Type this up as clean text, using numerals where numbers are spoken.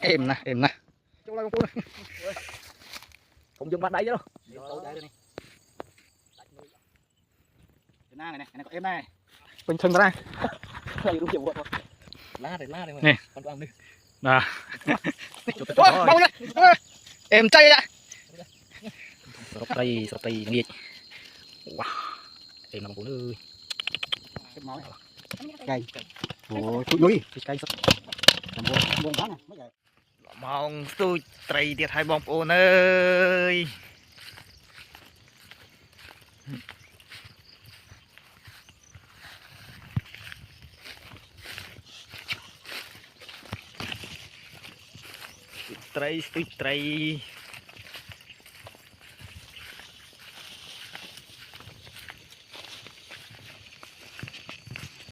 Êm nè, êm nè. Không dùng bắt đấy chứ đâu. Này có em này. Bình thường ra. Đây đúng kiểu vậy. Lá này mà. Nè. Con ăn đi. Nè. Em chay ạ. Sọt tay nghe. Wow. Em làm phụ nữ. Cay. Ôi, tụi núi. Cây sọt. Làm buồn quá nè. Mấy giờ. Mong tôi trầy tiệt hai bông ôn ơi. Tôi trầy.